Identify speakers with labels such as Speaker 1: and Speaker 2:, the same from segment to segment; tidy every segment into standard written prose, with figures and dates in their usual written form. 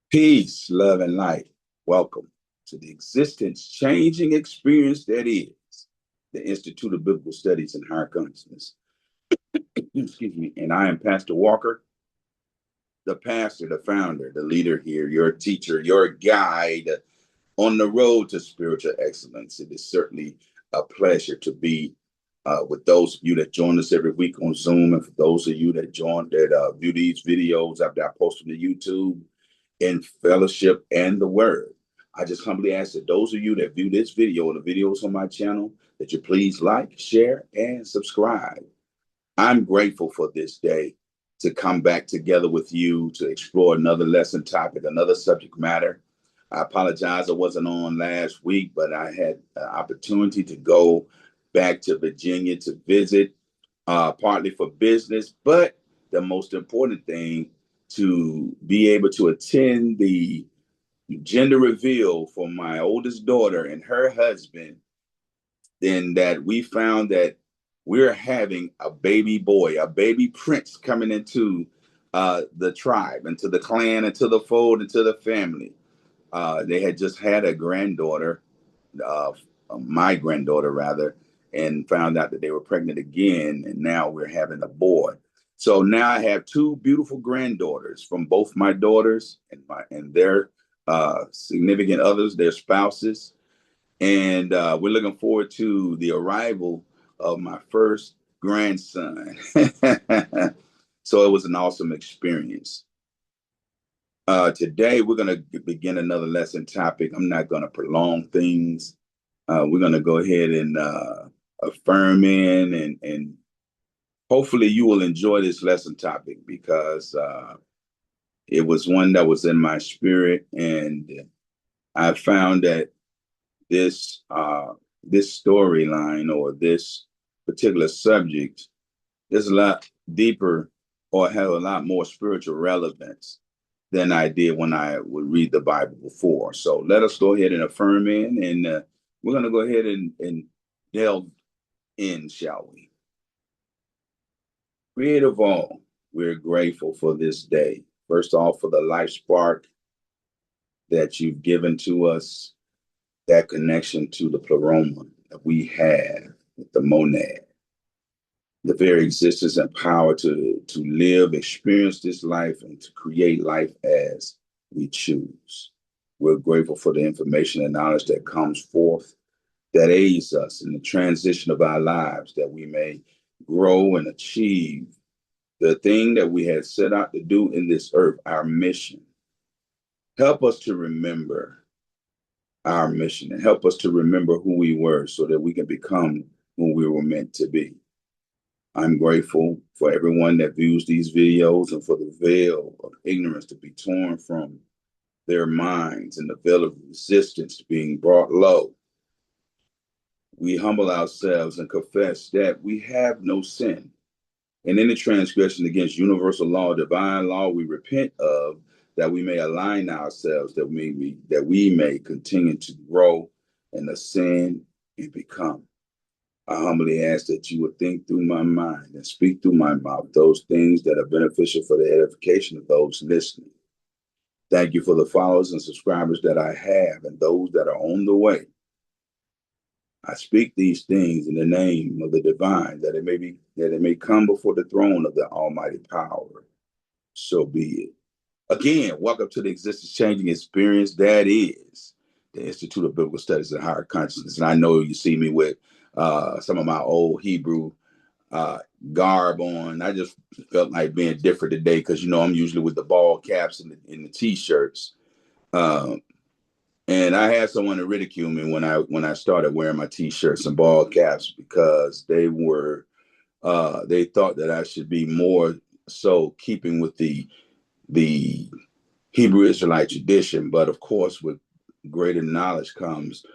Speaker 1: Peace, love, and light. Welcome to the existence changing experience that is the Institute of Biblical Studies and Higher Consciousness. Excuse me. And I am Pastor Walker, the pastor, the founder, the leader here, your teacher, your guide on the road to spiritual excellence. It is certainly a pleasure to be with those of you that join us every week on Zoom, and for those of you that view these videos after I post them to YouTube in fellowship and the word. I just humbly ask that those of you that view this video and the videos on my channel, that you please like, share, and subscribe. I'm grateful for this day to come back together with you to explore another lesson topic, another subject matter. I apologize I wasn't on last week, but I had an opportunity to go back to Virginia to visit, partly for business, but the most important thing, to be able to attend the gender reveal for my oldest daughter and her husband. Then that we found that we're having a baby boy, a baby prince coming into the tribe, into the clan, into the fold, into the family. They had just had a granddaughter, uh, my granddaughter rather, and found out that they were pregnant again, and now we're having a boy. So now I have two beautiful granddaughters from both my daughters and their significant others, their spouses, and we're looking forward to the arrival of my first grandson. So it was an awesome experience. Today, we're going to begin another lesson topic. I'm not going to prolong things. We're going to go ahead and affirm in, and hopefully you will enjoy this lesson topic because it was one that was in my spirit, and I found that this storyline or this particular subject is a lot deeper or have a lot more spiritual relevance than I did when I would read the Bible before. So let us go ahead and affirm in, and we're going to go ahead and delve in, shall we? Creator of all, we're grateful for this day. First off, for the life spark that you've given to us, that connection to the pleroma that we have with the monad, the very existence and power to live, experience this life, and to create life as we choose. We're grateful for the information and knowledge that comes forth that aids us in the transition of our lives, that we may grow and achieve the thing that we had set out to do in this earth, our mission. Help us to remember our mission and help us to remember who we were so that we can become who we were meant to be. I'm grateful for everyone that views these videos and for the veil of ignorance to be torn from their minds and the veil of resistance being brought low. We humble ourselves and confess that we have no sin. And any transgression against universal law, divine law, we repent of, that we may align ourselves, that we may continue to grow and ascend and become. I humbly ask that you would think through my mind and speak through my mouth those things that are beneficial for the edification of those listening. Thank you for the followers and subscribers that I have and those that are on the way. I speak these things in the name of the divine, that it may come before the throne of the almighty power. So be it. Again, welcome to the existence changing experience that is the Institute of Biblical Studies and Higher Consciousness. And I know you see me with some of my old Hebrew garb on. I just felt like being different today because, I'm usually with the ball caps and the T-shirts. And I had someone to ridicule me when I started wearing my T-shirts and ball caps because they thought that I should be more so keeping with the Hebrew Israelite tradition. But of course, with greater knowledge comes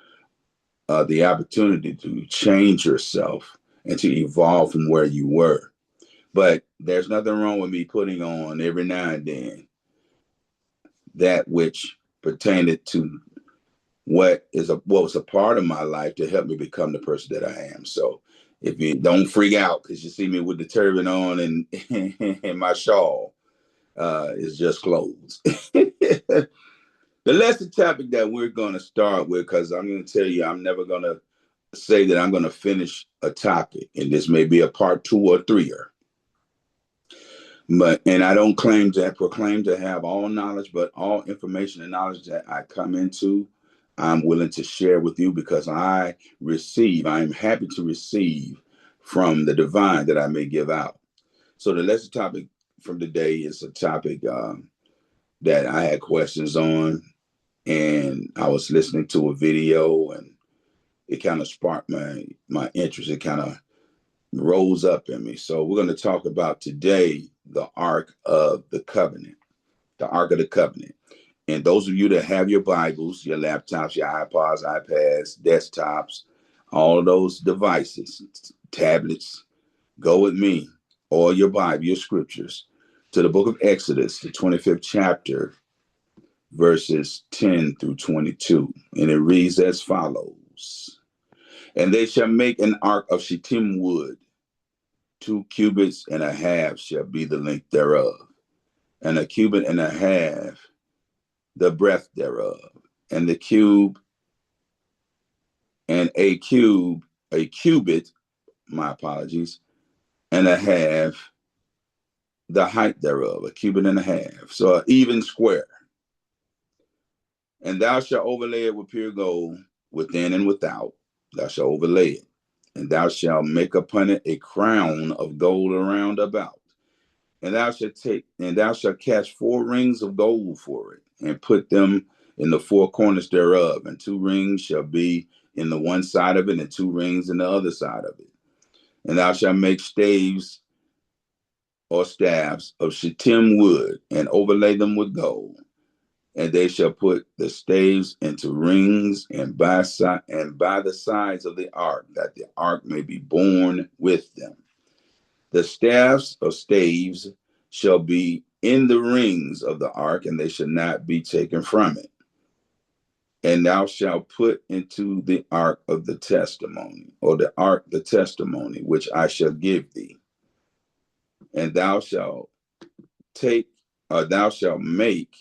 Speaker 1: the opportunity to change yourself and to evolve from where you were. But there's nothing wrong with me putting on every now and then that which pertained to what was a part of my life to help me become the person that I am. So if you don't freak out because you see me with the turban on and, and my shawl, is just clothes. The lesson topic that we're going to start with, because I'm going to tell you, I'm never going to say that I'm going to finish a topic, and this may be a part 2 or 3er. And I don't proclaim to have all knowledge, but all information and knowledge that I come into, I'm willing to share with you, because I am happy to receive from the divine that I may give out. So the lesson topic from today is a topic that I had questions on, and I was listening to a video, and it kind of sparked my interest. It kind of rose up in me. So we're going to talk about today the Ark of the Covenant, the Ark of the Covenant. And those of you that have your Bibles, your laptops, your iPods, iPads, desktops, all of those devices, tablets, go with me, or your Bible, your scriptures, to the book of Exodus, the 25th chapter, verses 10 through 22. And it reads as follows. And they shall make an ark of shittim wood. 2 cubits and a half shall be the length thereof, and a cubit and a half the breadth thereof, and a cubit, my apologies, and a half the height thereof, a cubit and a half, so an even square. And thou shalt overlay it with pure gold within and without. Thou shalt overlay it, and thou shalt make upon it a crown of gold around about. And thou shalt catch 4 rings of gold for it, and put them in the 4 corners thereof. And 2 rings shall be in the one side of it, and 2 rings in the other side of it. And thou shalt make staves or staffs of shittim wood, and overlay them with gold. And they shall put the staves into rings, and by the sides of the ark, that the ark may be borne with them. The staffs or staves shall be in the rings of the ark, and they shall not be taken from it. And thou shalt put into the ark of the testimony, or the ark the testimony, which I shall give thee. And thou shalt make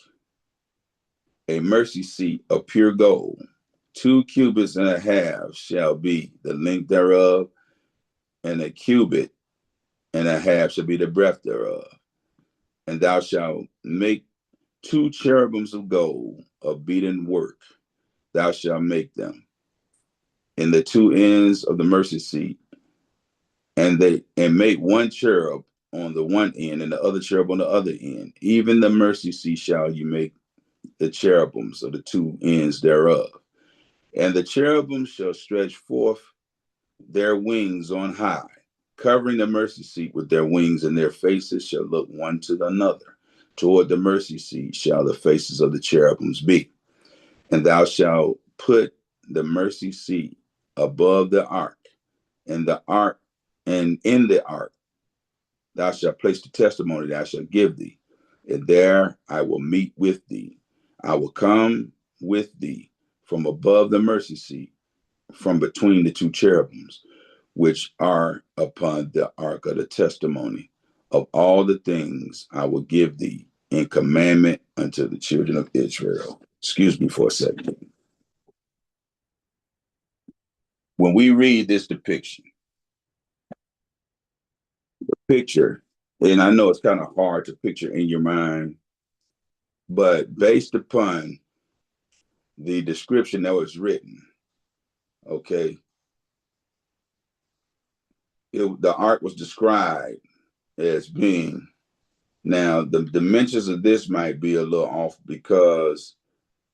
Speaker 1: a mercy seat of pure gold. 2 cubits and a half shall be the length thereof, and a cubit and a half shall be the breadth thereof. And thou shalt make 2 cherubims of gold of beaten work. Thou shalt make them in the 2 ends of the mercy seat, and make 1 cherub on the one end, and the other cherub on the other end. Even the mercy seat shall you make the cherubims of the 2 ends thereof. And the cherubim shall stretch forth their wings on high, covering the mercy seat with their wings, and their faces shall look one to another. Toward the mercy seat shall the faces of the cherubims be. And thou shalt put the mercy seat above the ark, and in the ark thou shalt place the testimony that I shall give thee. And there I will meet with thee. I will come with thee from above the mercy seat, from between the 2 cherubims, which are upon the ark of the testimony of all the things I will give thee in commandment unto the children of Israel. Excuse me for a second. When we read this picture, and I know it's kind of hard to picture in your mind, but based upon the description that was written, okay, the ark was described as being, now the dimensions of this might be a little off because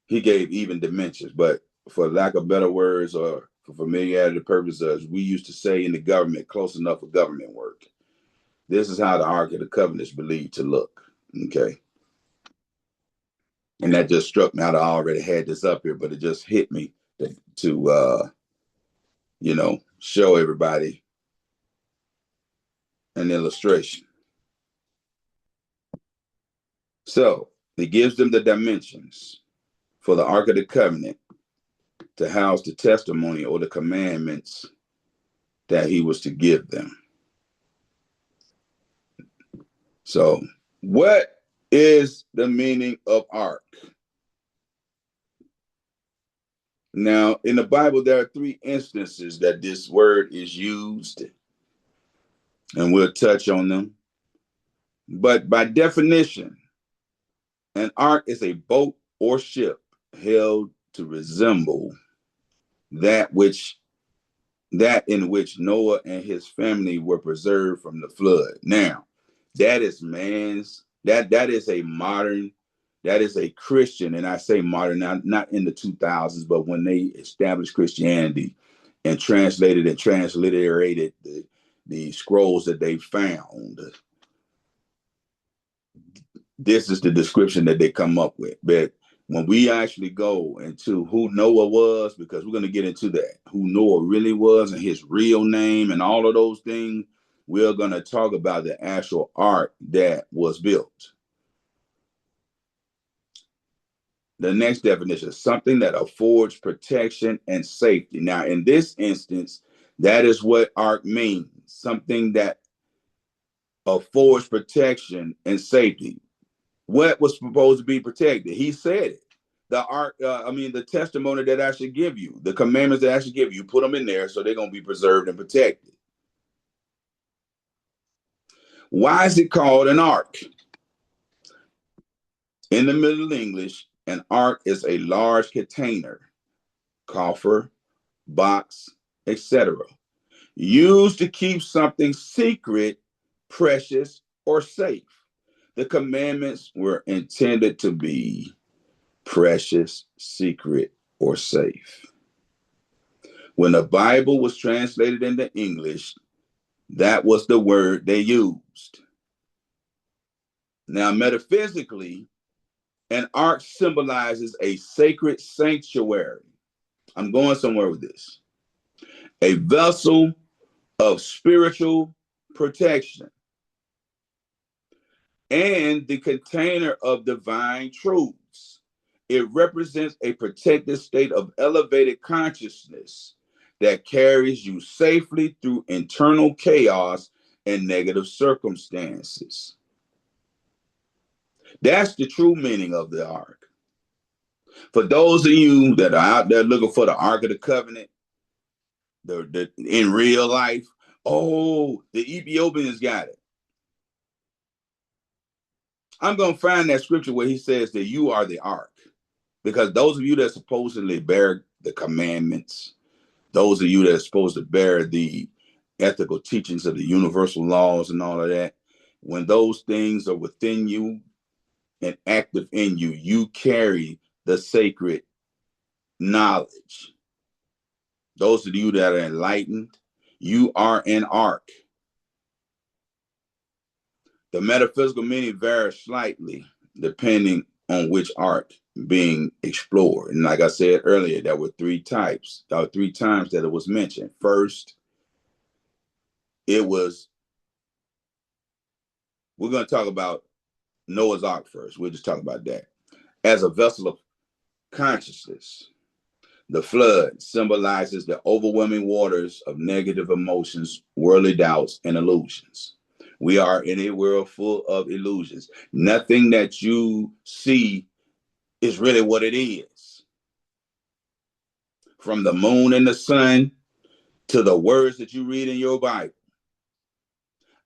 Speaker 1: he gave even dimensions, but for lack of better words or for familiarity purposes, we used to say in the government, close enough for government work. This is how the Ark of the Covenant is believed to look, okay? And that just struck me. I already had this up here, but it just hit me to show everybody an illustration. So it gives them the dimensions for the Ark of the Covenant to house the testimony or the commandments that he was to give them. So what is the meaning of ark? Now, in the Bible, there are 3 instances that this word is used, and we'll touch on them. But by definition, an ark is a boat or ship held to resemble that in which Noah and his family were preserved from the flood. Now, that is a Christian, and I say modern, not in the 2000s, but when they established Christianity and translated and transliterated the scrolls that they found. This is the description that they come up with. But when we actually go into who Noah was, because we're going to get into that, who Noah really was and his real name and all of those things, we're going to talk about the actual ark that was built. The next definition is something that affords protection and safety. Now, in this instance, that is what ark means, something that affords protection and safety. What was supposed to be protected? He said it. The ark, the testimony that I should give you, the commandments that I should give you, put them in there so they're going to be preserved and protected. Why is it called an ark? In the Middle English, an ark is a large container, coffer, box, etc., used to keep something secret, precious, or safe. The commandments were intended to be precious, secret, or safe. When the Bible was translated into English, that was the word they used. Now, metaphysically, an ark symbolizes a sacred sanctuary. I'm going somewhere with this. A vessel of spiritual protection and the container of divine truths. It represents a protected state of elevated consciousness that carries you safely through internal chaos and negative circumstances. That's the true meaning of the ark. For those of you that are out there looking for the Ark of the Covenant, in real life, oh, the Ethiopians got it. I'm going to find that scripture where he says that you are the ark. Because those of you that supposedly bear the commandments, those of you that are supposed to bear the ethical teachings of the universal laws and all of that, when those things are within you and active in you, you carry the sacred knowledge. Those of you that are enlightened, you are an ark. The metaphysical meaning varies slightly depending on which ark being explored. And like I said earlier, there were 3 types. There were 3 times that it was mentioned. First, we're going to talk about Noah's Ark first. We'll just talk about that. As a vessel of consciousness, the flood symbolizes the overwhelming waters of negative emotions, worldly doubts, and illusions. We are in a world full of illusions. Nothing that you see is really what it is. From the moon and the sun to the words that you read in your Bible,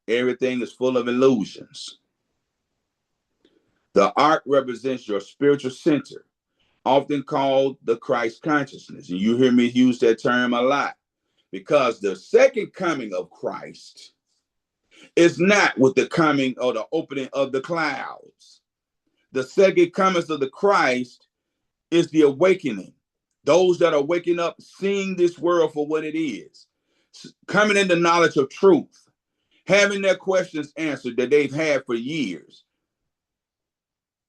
Speaker 1: everything is full of illusions. The ark represents your spiritual center, often called the Christ consciousness. And you hear me use that term a lot because the second coming of Christ is not with the coming or the opening of the clouds. The second coming of the Christ is the awakening. Those that are waking up, seeing this world for what it is, coming into knowledge of truth, having their questions answered that they've had for years,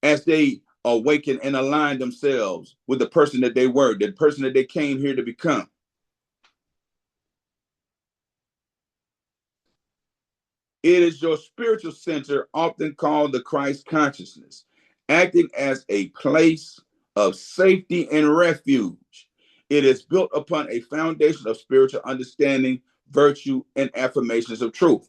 Speaker 1: as they awaken and align themselves with the person that they were, the person that they came here to become. It is your spiritual center, often called the Christ consciousness, acting as a place of safety and refuge. It is built upon a foundation of spiritual understanding, virtue, and affirmations of truth.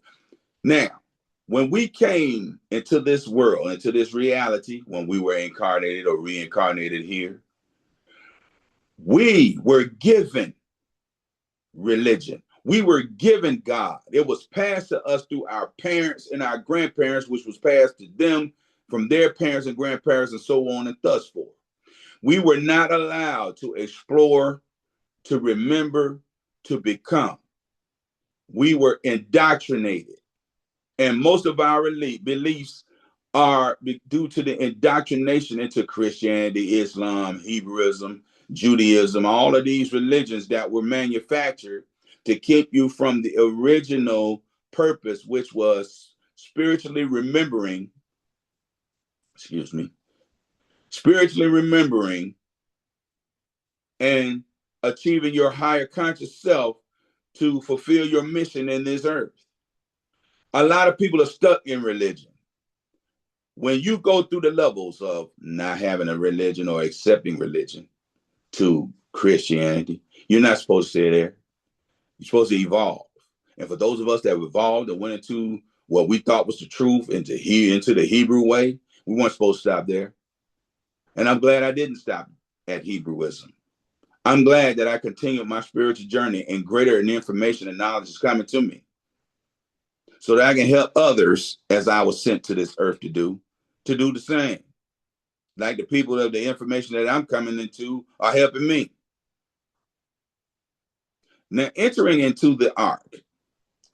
Speaker 1: Now, when we came into this world, into this reality, when we were incarnated or reincarnated here, We were given religion. We were given God. It was passed to us through our parents and our grandparents, which was passed to them from their parents and grandparents, and so on and thus forth. We were not allowed to explore, to remember, to become. We were indoctrinated. And most of our beliefs are due to the indoctrination into Christianity, Islam, Hebrewism, Judaism, all of these religions that were manufactured to keep you from the original purpose, which was spiritually remembering, spiritually remembering and achieving your higher conscious self to fulfill your mission in this earth. A lot of people are stuck in religion. When you go through the levels of not having a religion or accepting religion to Christianity, you're not supposed to stay there. You're supposed to evolve. And for those of us that evolved and went into what we thought was the truth, into the Hebrew way, we weren't supposed to stop there. And I'm glad I didn't stop at Hebrewism. I'm glad that I continued my spiritual journey, and greater information and knowledge is coming to me so that I can help others, as I was sent to this earth to do the same. Like the people of the information that I'm coming into are helping me. Now, entering into the ark,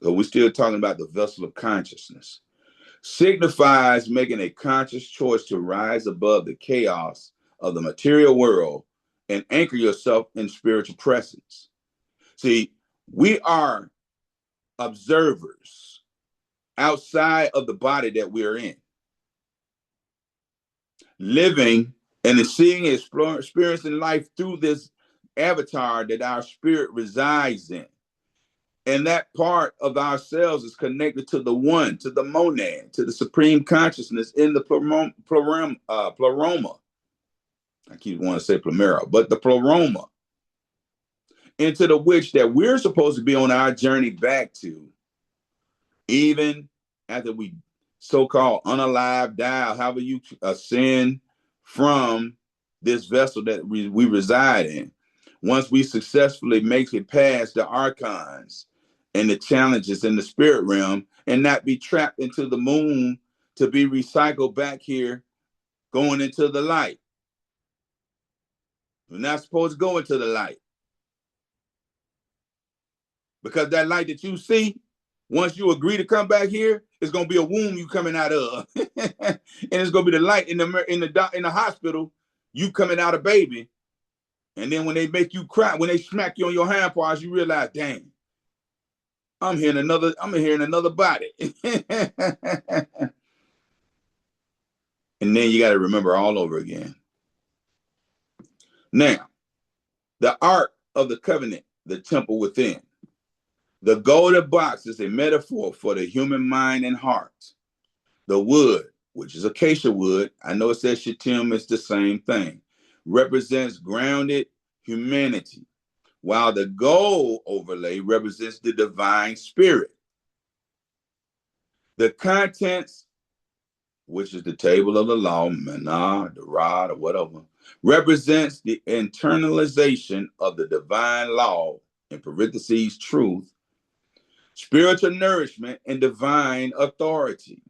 Speaker 1: so we're still talking about the vessel of consciousness, signifies making a conscious choice to rise above the chaos of the material world and anchor yourself in spiritual presence. See, we are observers outside of the body that we're in, living and seeing, exploring, experiencing life through this avatar that our spirit resides in. And that part of ourselves is connected to the one, to the monad, to the supreme consciousness in the pleroma. I keep wanting to say pleroma, but the pleroma, into the which that we're supposed to be on our journey back to, even after we so-called unalive, die, however you ascend from this vessel that we reside in. Once we successfully make it past the archons and the challenges in the spirit realm, and not be trapped into the moon to be recycled back here, going into the light. We're not supposed to go into the light, because that light that you see, once you agree to come back here, it's gonna be a womb you coming out of, and it's gonna be the light in the hospital, you coming out a baby, and then when they make you cry, when they smack you on your hand paws, you realize, dang, I'm here in another body. And then you got to remember all over again. Now, the Ark of the Covenant, the temple within. The golden box is a metaphor for the human mind and heart. The wood, which is acacia wood, I know it says shittim, it's the same thing, represents grounded humanity, while the gold overlay represents the divine spirit. The contents, which is the table of the law, manah, the rod, or whatever, represents the internalization of the divine law, in parentheses, truth, spiritual nourishment, and divine authority.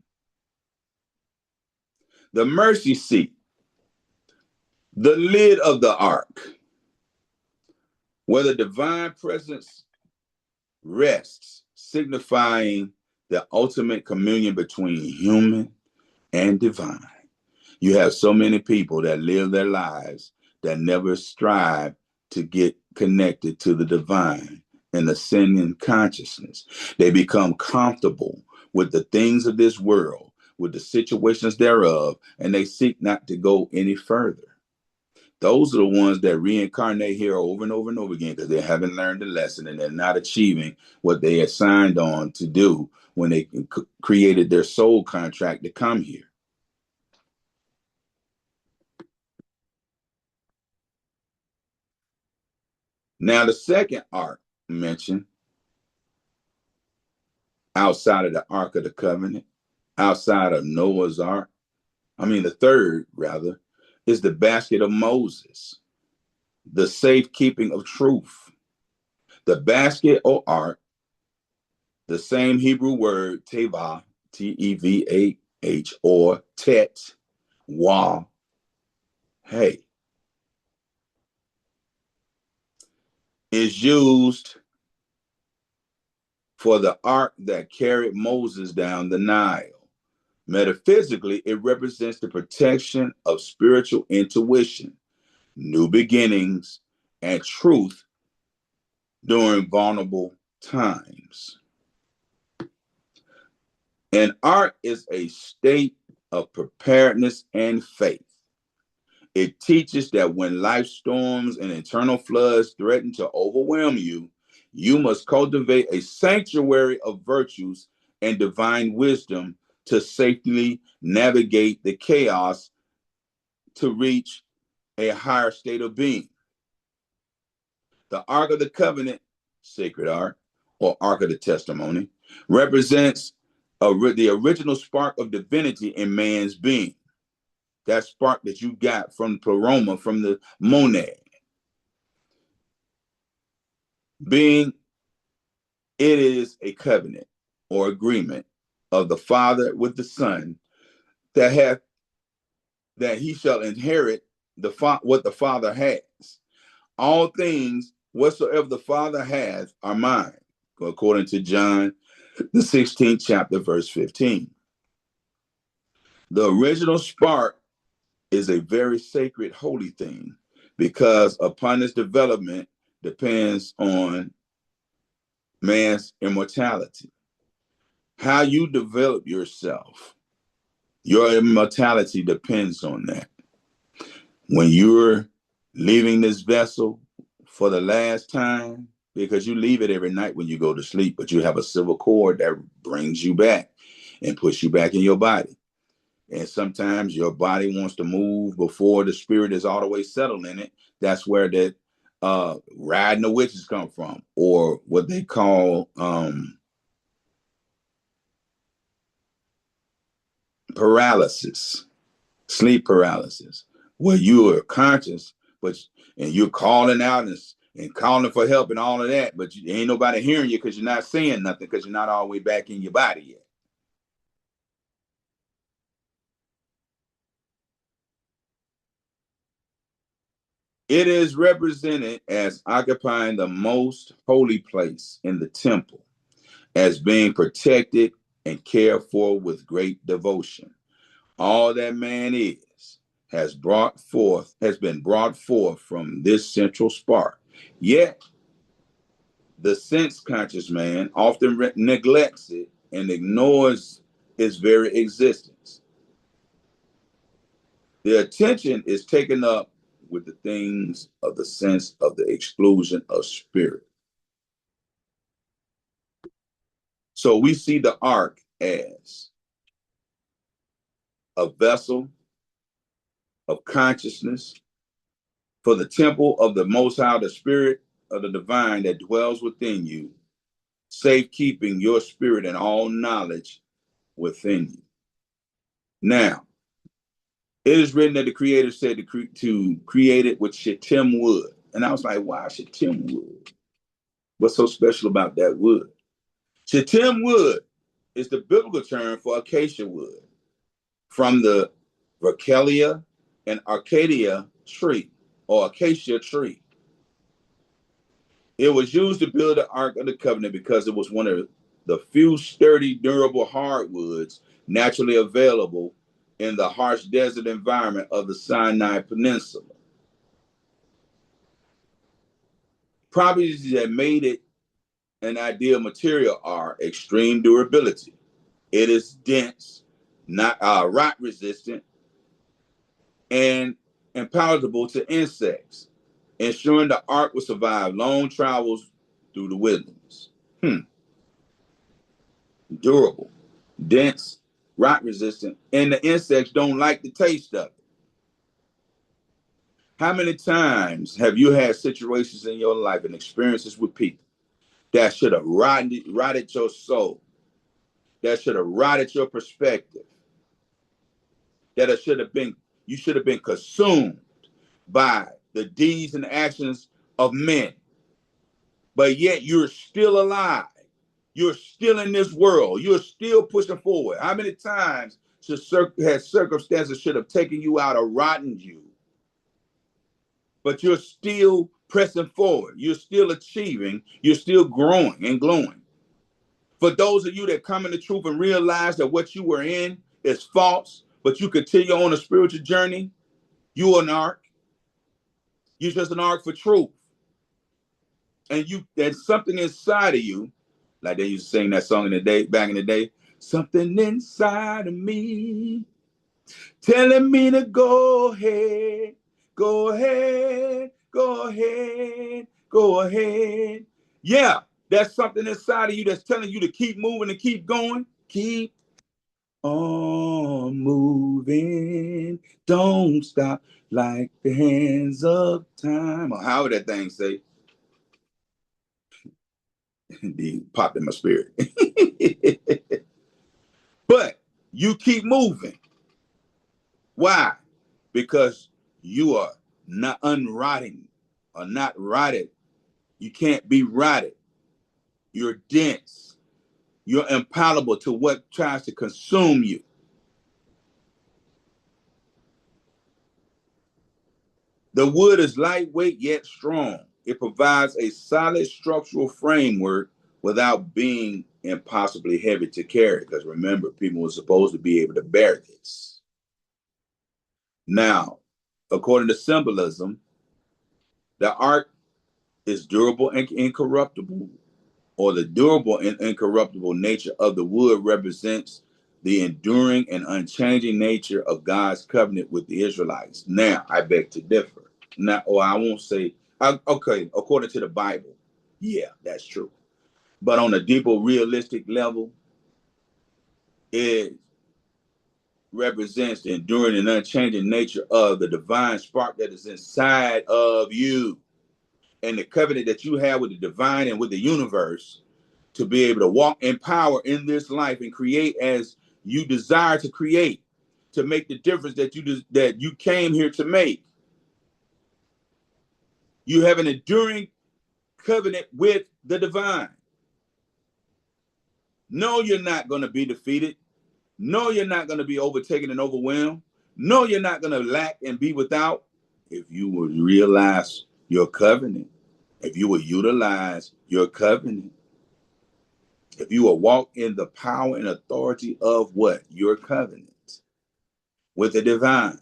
Speaker 1: The mercy seat, the lid of the ark, where the divine presence rests, signifying the ultimate communion between human and divine. You have so many people that live their lives that never strive to get connected to the divine and ascending consciousness. They become comfortable with the things of this world, with the situations thereof, and they seek not to go any further. Those are the ones that reincarnate here over and over and over again because they haven't learned the lesson and they're not achieving what they had signed on to do when they created their soul contract to come here. Now, the second ark mentioned, outside of the Ark of the Covenant, outside of Noah's Ark, the third rather, is the basket of Moses. the safekeeping of truth. The basket or ark, the same Hebrew word tevah, Tevah, or tet, wah, hey, is used for the ark that carried Moses down the Nile. Metaphysically, it represents the protection of spiritual intuition, new beginnings, and truth during vulnerable times. An ark is a state of preparedness and faith. It teaches that when life storms and internal floods threaten to overwhelm you, you must cultivate a sanctuary of virtues and divine wisdom to safely navigate the chaos to reach a higher state of being. The Ark of the Covenant, Sacred Ark, or Ark of the Testimony, represents the original spark of divinity in man's being. That spark that you got from the pleroma, from the monad. Being, it is a covenant or agreement of the Father with the Son that he shall inherit what the Father has. All things whatsoever the Father has are mine, according to JUN, the 16th chapter, verse 15. The original spark is a very sacred, holy thing, because upon its development depends on man's immortality. How you develop yourself, your immortality depends on that. When you're leaving this vessel for the last time, because you leave it every night when you go to sleep, but you have a silver cord that brings you back and puts you back in your body. And sometimes your body wants to move before the spirit is all the way settled in it. That's where that riding the witches come from, or what they call paralysis, sleep paralysis, where you are conscious, and you're calling out and calling for help and all of that, but ain't nobody hearing you because you're not saying nothing, because you're not all the way back in your body yet. It is represented as occupying the most holy place in the temple, as being protected and cared for with great devotion. All that man has been brought forth from this central spark. Yet the sense conscious man often neglects it and ignores its very existence. The attention is taken up with the things of the sense of the exclusion of spirit. So we see the ark as a vessel of consciousness for the temple of the Most High, the Spirit of the Divine that dwells within you, safekeeping your spirit and all knowledge within you. Now, it is written that the Creator said to create it with shittim wood. And I was like, why shittim wood? What's so special about that wood? Shittim wood is the biblical term for acacia wood, from the Verkelia and Arcadia tree, or acacia tree. It was used to build the Ark of the Covenant because it was one of the few sturdy, durable hardwoods naturally available in the harsh desert environment of the Sinai Peninsula. Properties that made it an ideal material are extreme durability. It is dense, not rot resistant, and palatable to insects, ensuring the ark will survive long travels through the wilderness. Durable, dense, rot resistant, and the insects don't like the taste of it. How many times have you had situations in your life and experiences with people that should have rotted your soul, that should have rotted your perspective, that you should have been consumed by the deeds and actions of men. But yet you're still alive. You're still in this world. You're still pushing forward. How many times has circumstances should have taken you out or rotted you? But you're still pressing forward. You're still achieving. You're still growing and glowing. For those of you that come in the truth and realize that what you were in is false, but you continue on a spiritual journey, you are an ark. You're just an ark for truth. And there's something inside of you, like they used to sing that song back in the day, something inside of me telling me to go ahead, go ahead, go ahead, go ahead. Yeah, that's something inside of you that's telling you to keep moving and keep going. Keep on moving. Don't stop like the hands of time. Or how would that thing say? They popped in my spirit. But you keep moving. Why? Because you are not unrotting or not rotted. You can't be rotted. You're dense. You're impalatable to what tries to consume you. The wood is lightweight yet strong. It provides a solid structural framework without being impossibly heavy to carry. Because remember, people were supposed to be able to bear this. Now, according to symbolism, the ark is durable and incorruptible, or the durable and incorruptible nature of the wood represents the enduring and unchanging nature of God's covenant with the Israelites. Now, I beg to differ. Now, or I won't say, okay, according to the Bible, yeah, that's true. But on a deeper, realistic level, it represents the enduring and unchanging nature of the divine spark that is inside of you, and the covenant that you have with the divine and with the universe to be able to walk in power in this life and create as you desire to create, to make the difference that you came here to make. You have an enduring covenant with the divine. No, you're not going to be defeated. No, you're not going to be overtaken and overwhelmed. No, you're not going to lack and be without if you will realize your covenant, if you will utilize your covenant, if you will walk in the power and authority of what? Your covenant with the divine,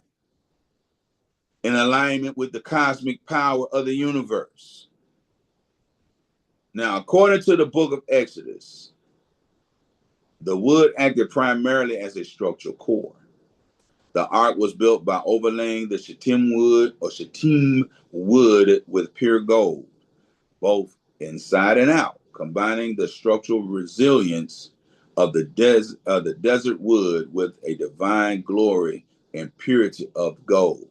Speaker 1: in alignment with the cosmic power of the universe. Now, according to the book of Exodus, the wood acted primarily as a structural core. The ark was built by overlaying the shittim wood with pure gold, both inside and out, combining the structural resilience of the desert wood with a divine glory and purity of gold.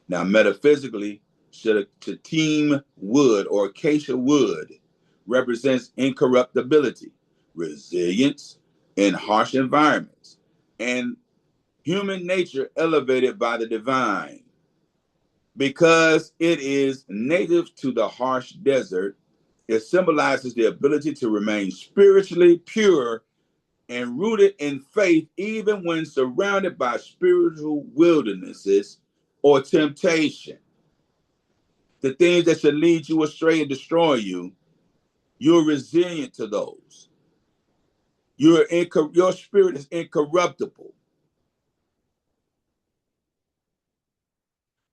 Speaker 1: Now, metaphysically, shittim wood or acacia wood represents incorruptibility, resilience in harsh environments, and human nature elevated by the divine. Because it is native to the harsh desert, it symbolizes the ability to remain spiritually pure and rooted in faith, even when surrounded by spiritual wildernesses or temptation. The things that should lead you astray and destroy you, you're resilient to those. Your spirit is incorruptible.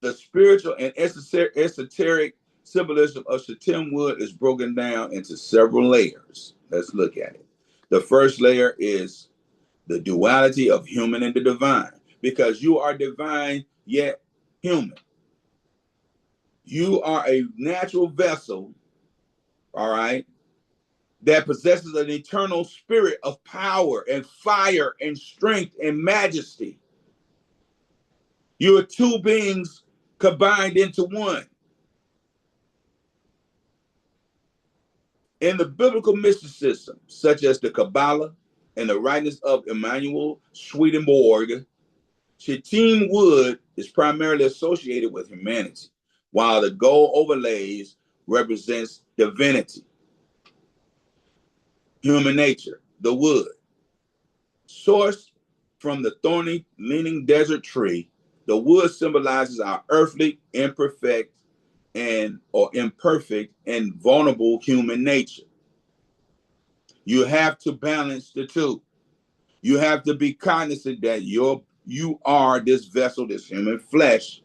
Speaker 1: The spiritual and esoteric symbolism of shittim wood is broken down into several layers. Let's look at it. The first layer is the duality of human and the divine, because you are divine yet human. You are a natural vessel, all right, that possesses an eternal spirit of power and fire and strength and majesty. You are two beings combined into one. In the biblical mysticism, such as the Kabbalah and the writings of Emanuel Swedenborg, shittim wood is primarily associated with humanity. while the gold overlays represents divinity, human nature, the wood. Sourced from the thorny, leaning desert tree, the wood symbolizes our earthly, imperfect, or imperfect and vulnerable human nature. You have to balance the two. You have to be cognizant that you are this vessel, this human flesh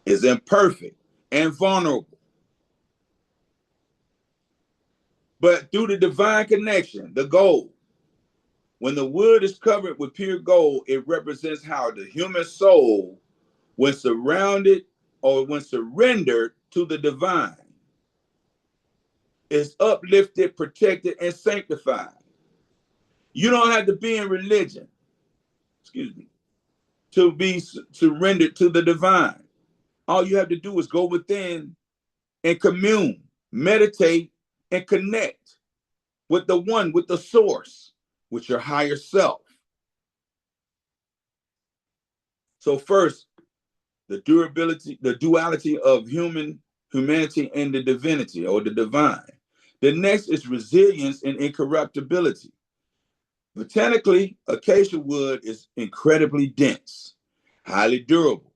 Speaker 1: is imperfect and vulnerable. But through the divine connection, the gold, when the wood is covered with pure gold, it represents how the human soul, when surrounded or when surrendered to the divine, is uplifted, protected, and sanctified. You don't have to be in religion, excuse me, to be surrendered to the divine. All you have to do is go within and commune, meditate, and connect with the one, with the source, with your higher self. So first, the duality of humanity and the divinity or the divine. The next is resilience and incorruptibility. Botanically, acacia wood is incredibly dense, highly durable,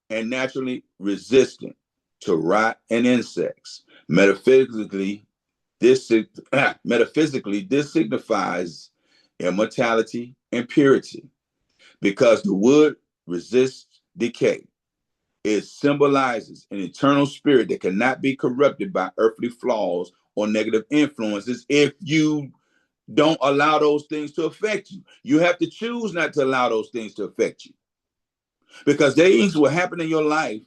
Speaker 1: and naturally resistant to rot and insects. Metaphysically, this signifies immortality and purity because the wood resists decay. It symbolizes an eternal spirit that cannot be corrupted by earthly flaws or negative influences if you don't allow those things to affect you. You have to choose not to allow those things to affect you because things will happen in your life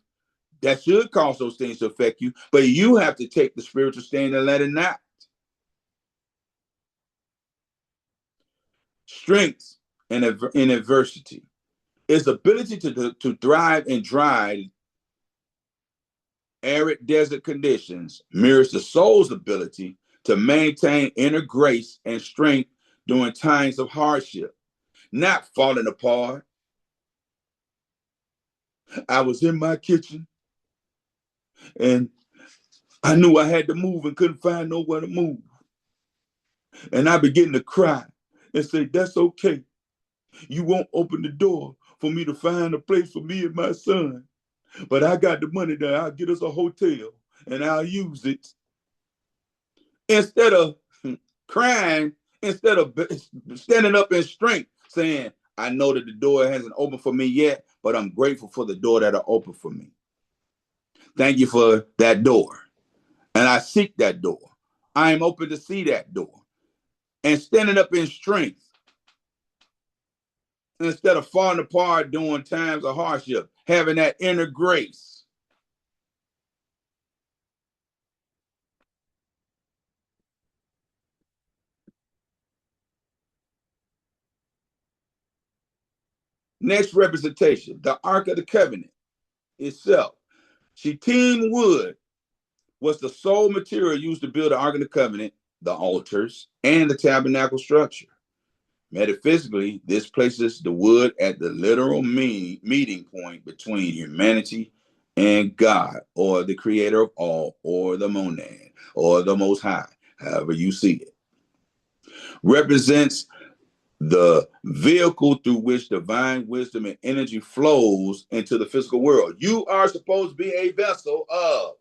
Speaker 1: that should cause those things to affect you, but you have to take the spiritual stand and let it not. Strength in adversity. Its ability to thrive in dry, arid desert conditions mirrors the soul's ability to maintain inner grace and strength during times of hardship, not falling apart. I was in my kitchen and I knew I had to move and couldn't find nowhere to move. And I began to cry and say, that's okay. You won't open the door for me to find a place for me and my son. But I got the money there. I'll get us a hotel and I'll use it. Instead of crying, instead of standing up in strength, saying, I know that the door hasn't opened for me yet, but I'm grateful for the door that are open for me. Thank you for that door. And I seek that door. I am open to see that door. And standing up in strength, instead of falling apart during times of hardship, having that inner grace. Next representation, the Ark of the Covenant itself. Shittim wood was the sole material used to build the Ark of the Covenant, the altars, and the tabernacle structure. Metaphysically, this places the wood at the literal meeting point between humanity and God, or the creator of all, or the monad, or the Most High, however you see it. Represents the vehicle through which divine wisdom and energy flows into the physical world. You are supposed to be a vessel of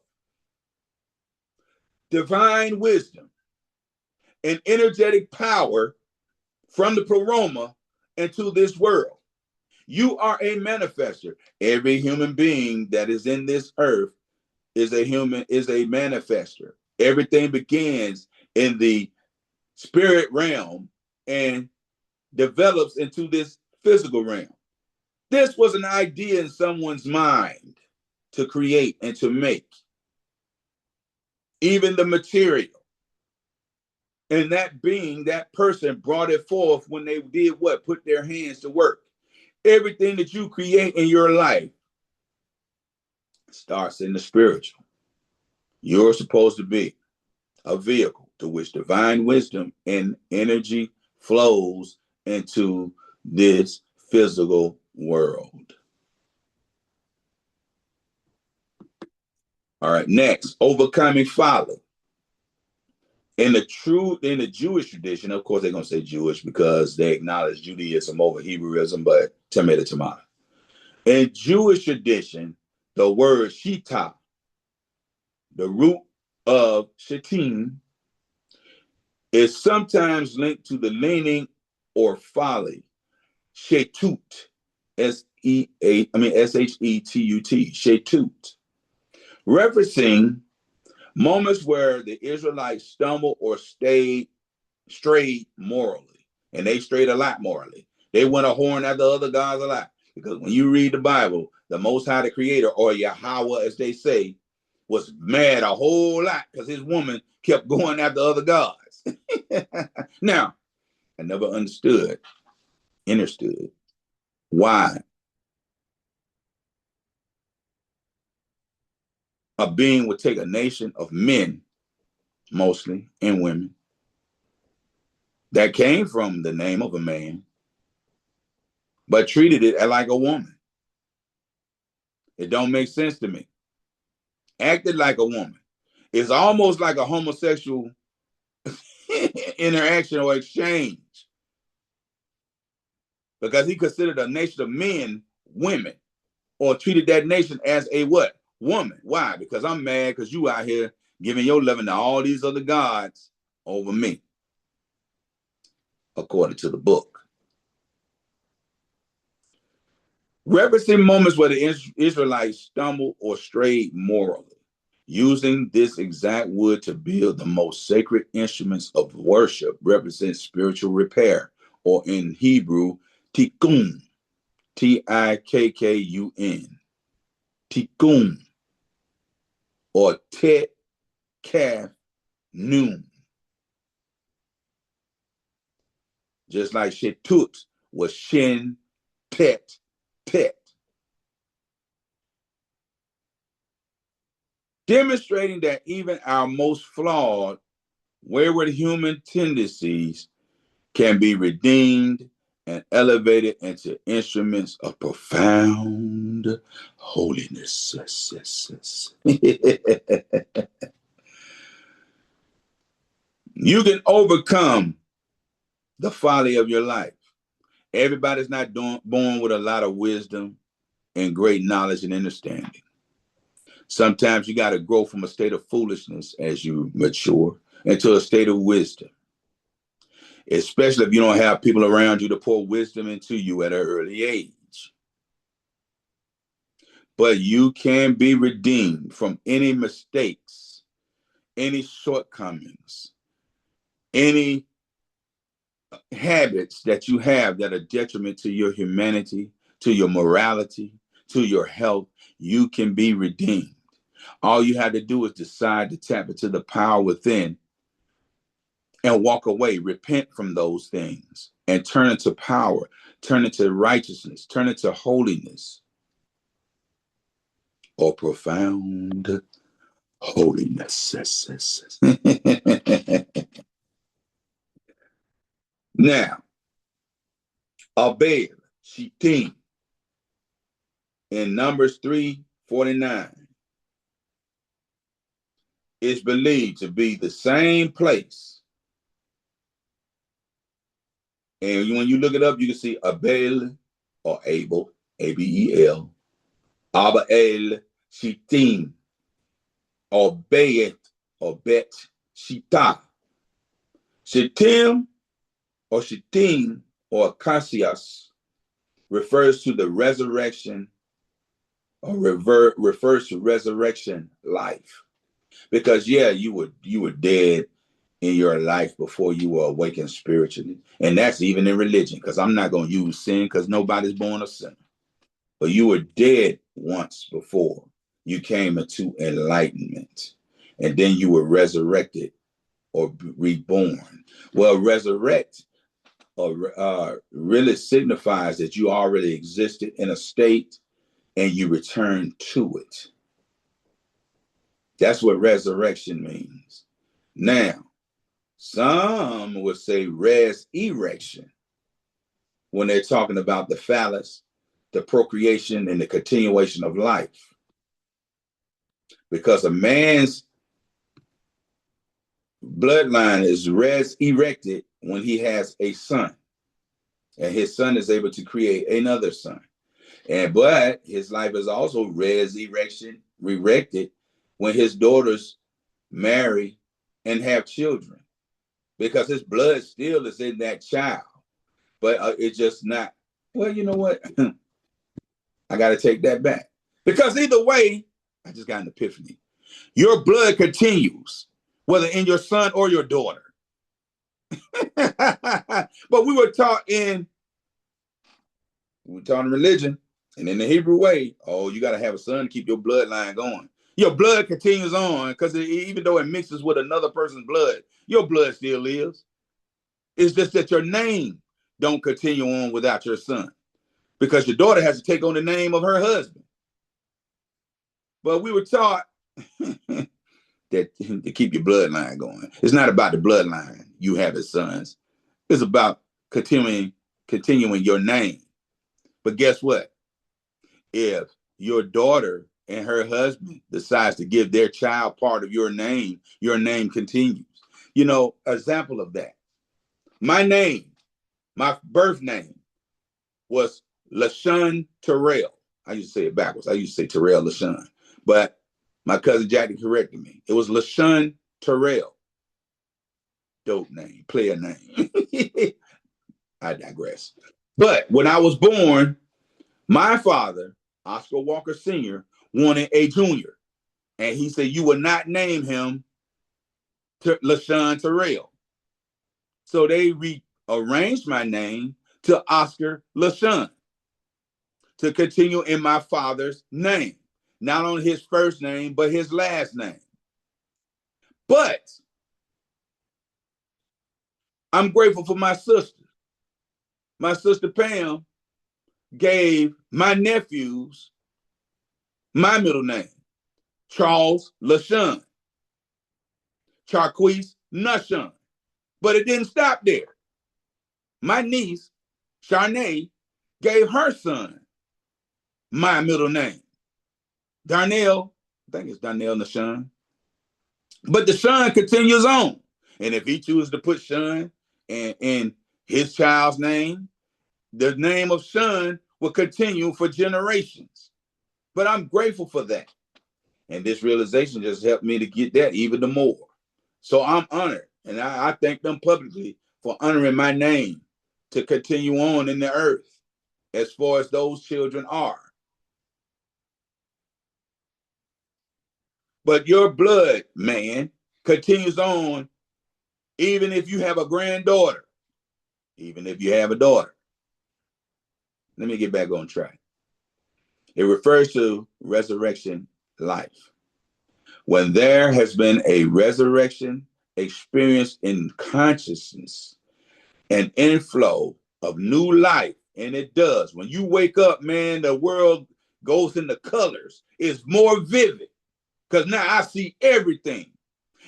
Speaker 1: divine wisdom and energetic power from the pleroma into this world. You are a manifester. Every human being that is in this earth is a manifester. Everything begins in the spirit realm and develops into this physical realm. This was an idea in someone's mind to create and to make. Even the material. And that being, that person brought it forth when they did what? Put their hands to work. Everything that you create in your life starts in the spiritual. You're supposed to be a vehicle to which divine wisdom and energy flows into this physical world. All right, next, overcoming folly. In the Jewish tradition, of course, they're gonna say Jewish because they acknowledge Judaism over Hebrewism, but tomato. In Jewish tradition, the word shita, the root of shatim, is sometimes linked to the leaning or folly. Shetut, Shetut, Shetut, referencing moments where the Israelites stumbled or strayed morally, and they strayed a lot morally. They went a horn after other gods a lot. Because when you read the Bible, the Most High, the Creator, or Yahweh, as they say, was mad a whole lot because his woman kept going after other gods. Now, I never understood why a being would take a nation of men, mostly, and women, that came from the name of a man, but treated it like a woman. It don't make sense to me. Acted like a woman. It's almost like a homosexual interaction or exchange, because he considered a nation of men women, or treated that nation as a what? Woman. Why? Because I'm mad because you out here giving your loving to all these other gods over me, according to the book. Referencing moments where the Israelites stumbled or strayed morally, using this exact wood to build the most sacred instruments of worship represents spiritual repair, or in Hebrew, tikkun, Tikkun, tikkun, or tet kaf nun. Just like shetut was shin tet tet. Demonstrating that even our most flawed, wayward human tendencies can be redeemed and elevated into instruments of profound holiness. You can overcome the folly of your life. Everybody's not born with a lot of wisdom and great knowledge and understanding. Sometimes you got to grow from a state of foolishness as you mature into a state of wisdom, especially if you don't have people around you to pour wisdom into you at an early age. But you can be redeemed from any mistakes, any shortcomings, any habits that you have that are detriment to your humanity, to your morality, to your health. You can be redeemed. All you have to do is decide to tap into the power within and walk away, repent from those things, and turn into power, turn into righteousness, turn into holiness, or profound holiness. Now, Abel, Shittim, in Numbers 3:49, is believed to be the same place. And when you look it up, you can see Abel, or Abel, Abel, Abel, Shittim, or Bet, or Bet Shita. Shittim, or Shittim, or Cassius, refers to the resurrection, or refers to resurrection life. Because you were dead in your life before you were awakened spiritually. And that's even in religion, because I'm not going to use sin because nobody's born a sinner. But you were dead once before you came into enlightenment. And then you were resurrected or reborn. Well, resurrect really signifies that you already existed in a state and you return to it. That's what resurrection means. Now, some would say res-erection when they're talking about the phallus, the procreation, and the continuation of life. because a man's bloodline is res-erected when he has a son, and his son is able to create another son. But his life is also res-erected when his daughters marry and have children, because his blood still is in that child. But it's just not, well, you know what? I got to take that back. Because either way, I just got an epiphany. Your blood continues, whether in your son or your daughter. But we were taught in religion and in the Hebrew way, oh, you got to have a son to keep your bloodline going. Your blood continues on, because even though it mixes with another person's blood, your blood still lives. It's just that your name don't continue on without your son, because your daughter has to take on the name of her husband. But we were taught that to keep your bloodline going. It's not about the bloodline you have as sons. It's about continuing your name. But guess what? If your daughter and her husband decides to give their child part of your name continues. You know, example of that. My name, my birth name was LaShawn Terrell. I used to say it backwards. I used to say Terrell LaShawn. But my cousin Jackie corrected me. It was LaShawn Terrell. Dope name, player name. I digress. But when I was born, my father, Oscar Walker Sr., wanted a junior. And he said, you will not name him LaShawn Terrell. So they rearranged my name to Oscar LaShawn to continue in my father's name. Not only his first name, but his last name. But I'm grateful for my sister. My sister Pam gave my nephews my middle name, Charles LaShawn, Charquise Nushawn. But it didn't stop there. My niece, Charnay, gave her son my middle name, Darnell. I think it's Darnell LaShawn. But the Sean continues on. And if he chooses to put Sean in his child's name, the name of Sean will continue for generations. But I'm grateful for that. And this realization just helped me to get that even the more. So I'm honored. And I thank them publicly for honoring my name to continue on in the earth as far as those children are. But your blood, man, continues on even if you have a granddaughter, even if you have a daughter. Let me get back on track. It refers to resurrection life. When there has been a resurrection experience in consciousness, an inflow of new life, and it does. When you wake up, man, the world goes into colors. It's more vivid because now I see everything.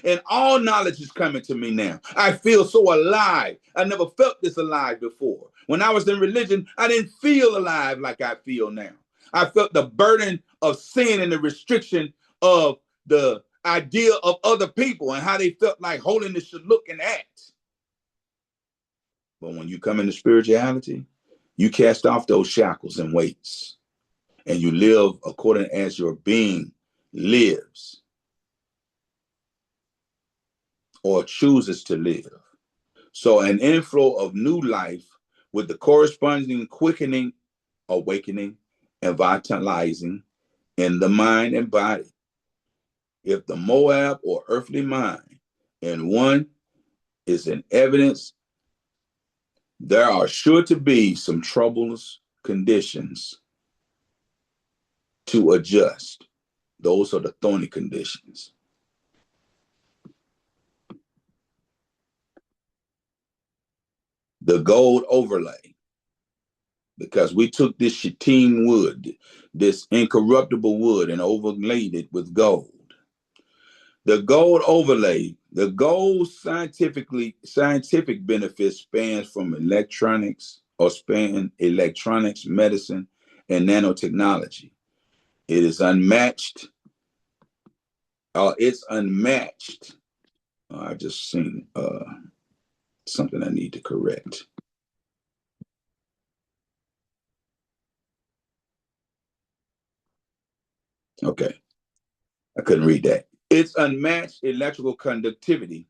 Speaker 1: And all knowledge is coming to me now. I feel so alive. I never felt this alive before. When I was in religion, I didn't feel alive like I feel now. I felt the burden of sin and the restriction of the idea of other people and how they felt like holiness should look and act. But when you come into spirituality, you cast off those shackles and weights, and you live according as your being lives or chooses to live. So an inflow of new life with the corresponding quickening, awakening, and vitalizing in the mind and body. If the Moab or earthly mind in one is in evidence, there are sure to be some troublous conditions to adjust. Those are the thorny conditions. The gold overlay, because we took this Shittim wood, this incorruptible wood, and overlaid it with gold. The gold overlay, the gold scientific benefit spans from electronics, medicine, and nanotechnology. It is unmatched It's unmatched. I just seen something I need to correct. Okay, I couldn't read that. Its unmatched electrical conductivity,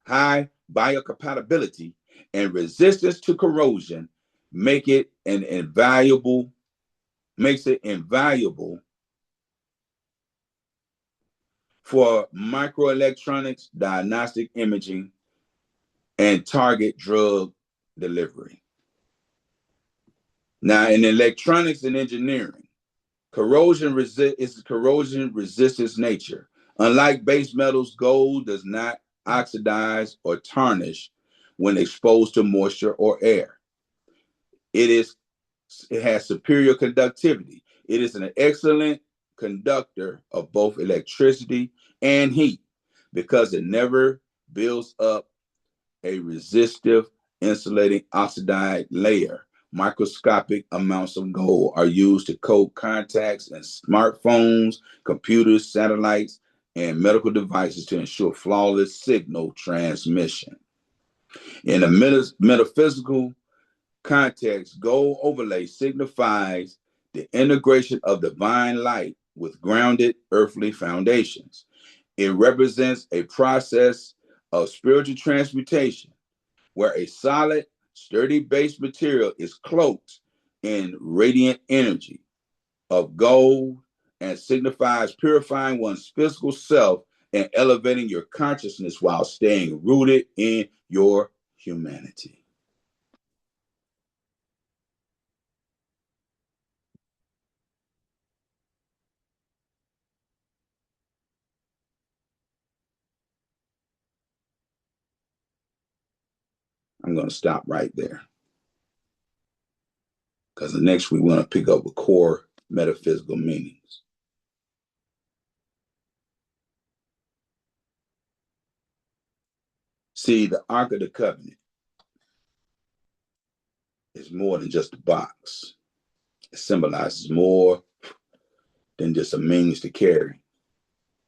Speaker 1: high biocompatibility, and resistance to corrosion make it an invaluable makes it invaluable for microelectronics, diagnostic imaging, and target drug delivery. Now, in electronics and engineering, corrosion resistance nature. Unlike base metals, gold does not oxidize or tarnish when exposed to moisture or air. It has superior conductivity. It is an excellent conductor of both electricity and heat because it never builds up a resistive insulating oxide layer. Microscopic amounts of gold are used to coat contacts in smartphones, computers, satellites, and medical devices to ensure flawless signal transmission. In a metaphysical context, gold overlay signifies the integration of divine light with grounded earthly foundations. It represents a process of spiritual transmutation where a solid, sturdy base material is cloaked in radiant energy of gold and signifies purifying one's physical self and elevating your consciousness while staying rooted in your humanity. I'm going to stop right there because the next we want to pick up with core metaphysical meanings. See, the Ark of the Covenant is more than just a box. It symbolizes more than just a means to carry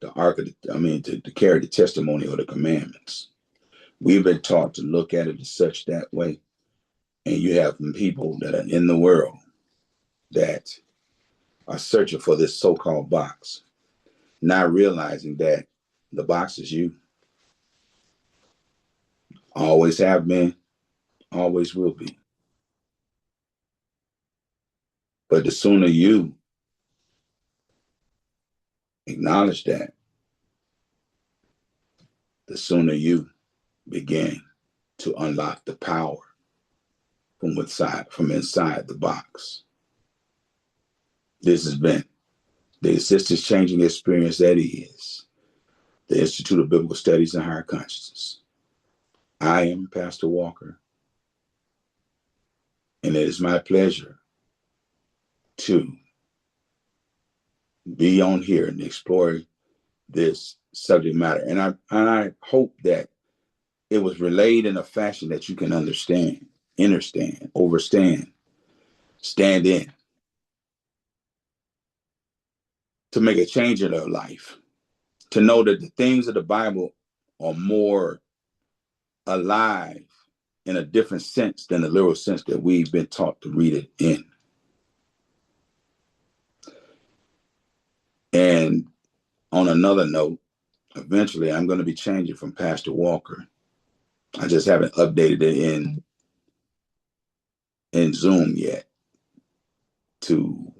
Speaker 1: the Ark of to carry the testimony or the commandments. We've been taught to look at it as such that way. And you have people that are in the world that are searching for this so-called box, not realizing that the box is you. Always have been, always will be. But the sooner you acknowledge that, the sooner you begin to unlock the power from inside the box. This has been the existence changing experience that is the Institute of Biblical Studies and Higher Consciousness. I am Pastor Walker, and it is my pleasure to be on here and explore this subject matter. And I hope that it was relayed in a fashion that you can understand, understand, overstand, stand in, to make a change in their life, to know that the things of the Bible are more alive in a different sense than the literal sense that we've been taught to read it in. And on another note, eventually I'm going to be changing from Pastor Walker. I just haven't updated it in Zoom yet to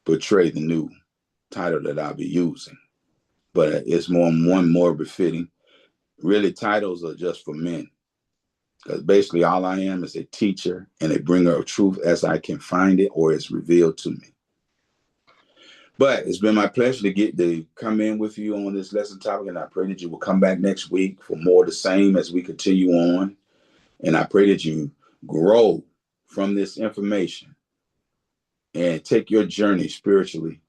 Speaker 1: portray the new title that I'll be using. But it's more befitting. Really, titles are just for men. Because basically all I am is a teacher and a bringer of truth as I can find it or it's revealed to me. But it's been my pleasure to get to come in with you on this lesson topic, and I pray that you will come back next week for more of the same as we continue on. And I pray that you grow from this information and take your journey spiritually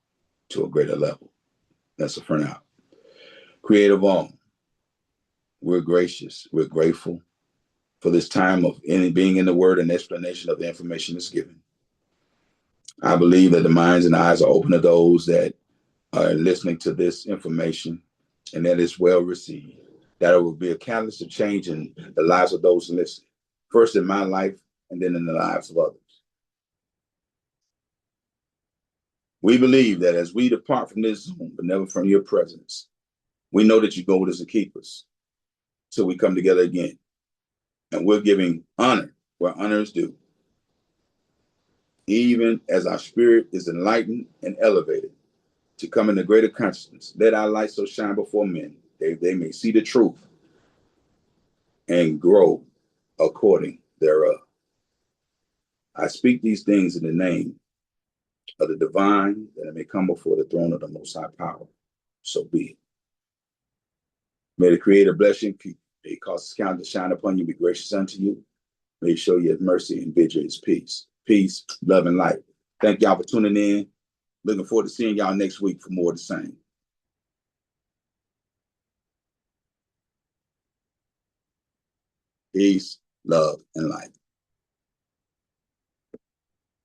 Speaker 1: to a greater level. That's a for now. Creative all, we're gracious, we're grateful for this time of being in the word and explanation of the information that's given. I believe that the minds and eyes are open to those that are listening to this information and that is well received. That it will be a catalyst of change in the lives of those listening, first in my life and then in the lives of others. We believe that as we depart from this Zoom, but never from your presence, we know that you go with us to keep us till we come together again. And we're giving honor where honor is due. Even as our spirit is enlightened and elevated to come into greater consciousness, let our light so shine before men, they may see the truth and grow according thereof. I speak these things in the name of the divine, that it may come before the throne of the Most High Power. So be it. May the Creator bless you and keep you. May He cause His countenance to shine upon you, be gracious unto you. May He show you His mercy and bid you His peace. Peace, love, and light. Thank y'all for tuning in. Looking forward to seeing y'all next week for more of the same. Peace, love, and light.